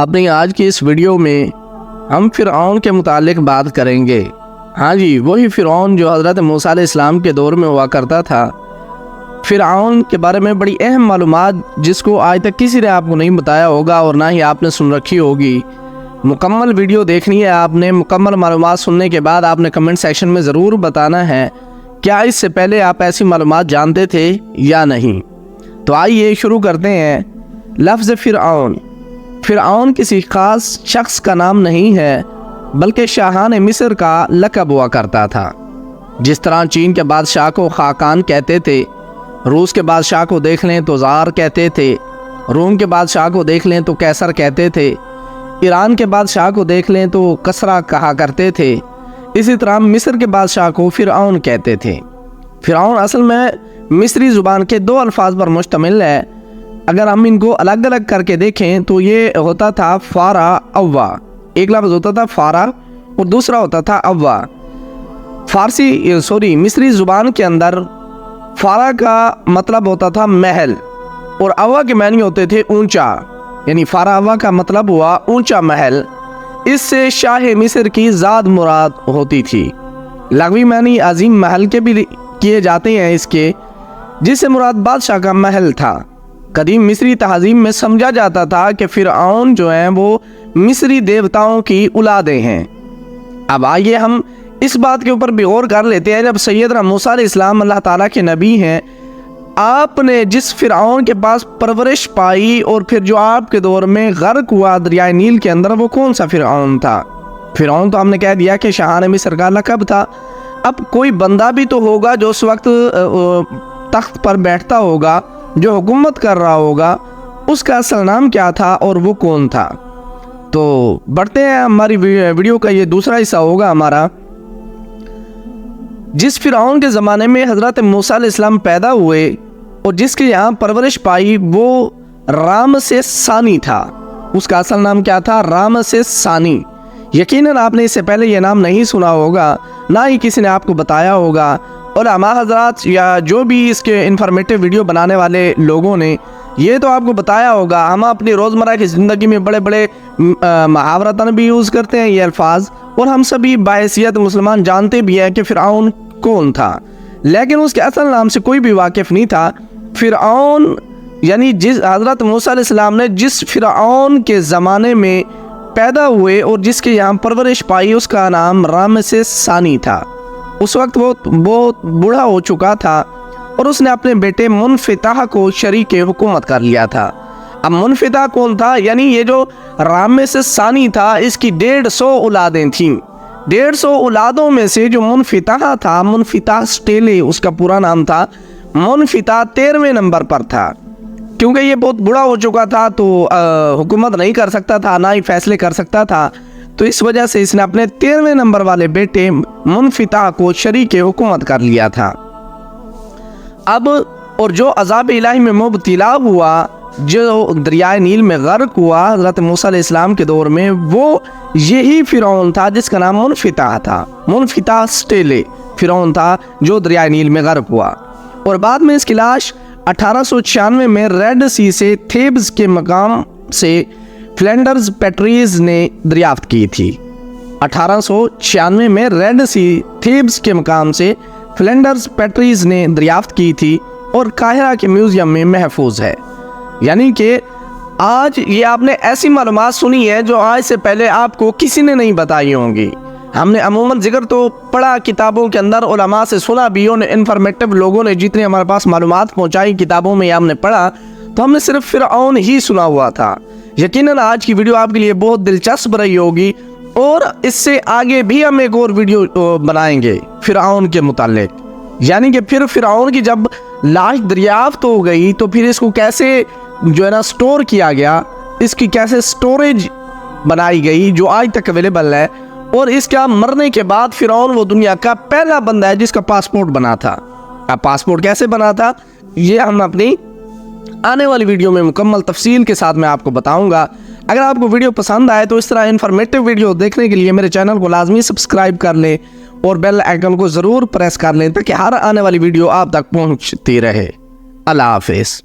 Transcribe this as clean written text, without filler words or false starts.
اپنی آج کی اس ویڈیو میں ہم فرعون کے متعلق بات کریں گے۔ ہاں جی، وہی فرعون جو حضرت موسیٰ علیہ السلام کے دور میں ہوا کرتا تھا۔ فرعون کے بارے میں بڑی اہم معلومات جس کو آج تک کسی نے آپ کو نہیں بتایا ہوگا اور نہ ہی آپ نے سن رکھی ہوگی۔ مکمل ویڈیو دیکھنی ہے آپ نے، مکمل معلومات سننے کے بعد آپ نے کمنٹ سیکشن میں ضرور بتانا ہے کیا اس سے پہلے آپ ایسی معلومات جانتے تھے یا نہیں۔ تو آئیے شروع کرتے ہیں۔ لفظ فرعون، فرعون کسی خاص شخص کا نام نہیں ہے بلکہ شاہان مصر کا لقب ہوا کرتا تھا۔ جس طرح چین کے بادشاہ کو خاقان کہتے تھے، روس کے بادشاہ کو دیکھ لیں تو زار کہتے تھے، روم کے بادشاہ کو دیکھ لیں تو قیصر کہتے تھے، ایران کے بادشاہ کو دیکھ لیں تو کسرا کہا کرتے تھے، اسی طرح مصر کے بادشاہ کو فرعون کہتے تھے۔ فرعون اصل میں مصری زبان کے دو الفاظ پر مشتمل ہے۔ اگر ہم ان کو الگ الگ کر کے دیکھیں تو یہ ہوتا تھا فارا اوا، ایک لفظ ہوتا تھا فارا اور دوسرا ہوتا تھا اوا۔ مصری زبان کے اندر فارا کا مطلب ہوتا تھا محل اور اوا کے معنی ہوتے تھے اونچا، یعنی فارا اوا کا مطلب ہوا اونچا محل۔ اس سے شاہ مصر کی ذات مراد ہوتی تھی۔ لغوی معنی عظیم محل کے بھی کیے جاتے ہیں اس کے، جس سے مراد بادشاہ کا محل تھا۔ قدیم مصری تہذیب میں سمجھا جاتا تھا کہ فرعون جو ہیں وہ مصری دیوتاؤں کی اولادیں ہیں۔ اب آئیے ہم اس بات کے اوپر بھی غور کر لیتے ہیں، جب سیدنا موسیٰ علیہ السلام اللہ تعالیٰ کے نبی ہیں، آپ نے جس فرعون کے پاس پرورش پائی اور پھر جو آپ کے دور میں غرق ہوا دریائے نیل کے اندر، وہ کون سا فرعون تھا؟ فرعون تو ہم نے کہہ دیا کہ شاہان مصر کا لقب تھا۔ اب کوئی بندہ بھی تو ہوگا جو اس وقت تخت پر بیٹھتا ہوگا، جو حکومت کر رہا ہوگا، اس کا اصل نام کیا تھا اور وہ کون تھا؟ تو بڑھتے ہیں، ہماری ویڈیو کا یہ دوسرا حصہ ہوگا ہمارا۔ جس فرعون کے زمانے میں حضرت موسیٰ علیہ السلام پیدا ہوئے اور جس کے یہاں پرورش پائی، وہ رامسیس ثانی تھا۔ اس کا اصل نام کیا تھا؟ رامسیس ثانی۔ یقیناً آپ نے اس سے پہلے یہ نام نہیں سنا ہوگا، نہ ہی کسی نے آپ کو بتایا ہوگا۔ علماء حضرات یا جو بھی اس کے انفارمیٹیو ویڈیو بنانے والے لوگوں نے یہ تو آپ کو بتایا ہوگا۔ ہم اپنی روزمرہ کی زندگی میں بڑے بڑے محاورتاً بھی یوز کرتے ہیں یہ الفاظ، اور ہم سبھی بحیثیت مسلمان جانتے بھی ہیں کہ فرعون کون تھا، لیکن اس کے اصل نام سے کوئی بھی واقف نہیں تھا۔ فرعون یعنی جس حضرت موسیٰ علیہ السلام نے جس فرعون کے زمانے میں پیدا ہوئے اور جس کے یہاں پرورش پائی، اس کا نام رامسیس ثانی تھا۔ اس وقت وہ بہت بوڑھا ہو چکا تھا اور اس نے اپنے بیٹے منفتح کو شریک حکومت کر لیا تھا۔ اب منفتح کون تھا؟ یعنی یہ جو رامسیس ثانی تھا، اس کی 150 اولادیں تھیں۔ 150 اولادوں میں سے جو منفتح تھا، منفتح سٹیلے اس کا پورا نام تھا، منفتح 13ویں نمبر پر تھا۔ کیونکہ یہ بہت بوڑھا ہو چکا تھا تو حکومت نہیں کر سکتا تھا، نہ ہی فیصلے کر سکتا تھا، تو اس وجہ سے اس نے اپنے 13ویں نمبر والے بیٹے منفتح کو شریک حکومت کر لیا تھا۔ اب اور جو عذاب الہی میں مبتلا ہوا، جو دریائے نیل میں غرق ہوا حضرت موسیٰ علیہ السلام کے دور میں، وہ یہی فرعون تھا جس کا نام منفتح تھا۔ منفتح سٹیلے فرعون تھا جو دریائے نیل میں غرق ہوا، اور بعد میں اس کی لاش 1896 میں ریڈ سی سے تھیبز کے مقام سے فلینڈرز پیٹریز نے دریافت کی تھی۔ 1896 میں ریڈ سی تھیبز کے مقام سے فلینڈرز پیٹریز نے دریافت کی تھی اور قاہرہ کے میوزیم میں محفوظ ہے۔ یعنی کہ آج یہ آپ نے ایسی معلومات سنی ہے جو آج سے پہلے آپ کو کسی نے نہیں بتائی ہوں گی۔ ہم نے عموماً ذکر تو پڑھا کتابوں کے اندر، علماء سے سنا بھی، انفارمیٹیو لوگوں نے جتنے ہمارے پاس معلومات پہنچائی کتابوں میں یا ہم نے پڑھا، تو ہم نے صرف فرعون ہی سنا ہوا تھا۔ یقیناً آج کی ویڈیو آپ کے لیے بہت دلچسپ رہی ہوگی، اور اس سے آگے بھی ہم ایک اور ویڈیو بنائیں گے فرعون کے متعلق۔ یعنی کہ پھر فرعون کی جب لاش دریافت ہو گئی تو پھر اس کو کیسے جو ہے نا سٹور کیا گیا، اس کی کیسے سٹوریج بنائی گئی جو آج تک اویلیبل ہے، اور اس کا مرنے کے بعد فرعون وہ دنیا کا پہلا بندہ ہے جس کا پاسپورٹ بنا تھا۔ اب پاسپورٹ کیسے بنا تھا یہ ہم اپنی آنے والی ویڈیو میں مکمل تفصیل کے ساتھ میں آپ کو بتاؤں گا۔ اگر آپ کو ویڈیو پسند آئے تو اس طرح انفارمیٹیو ویڈیو دیکھنے کے لیے میرے چینل کو لازمی سبسکرائب کر لیں اور بیل آئیکن کو ضرور پریس کر لیں تاکہ ہر آنے والی ویڈیو آپ تک پہنچتی رہے۔ اللہ حافظ۔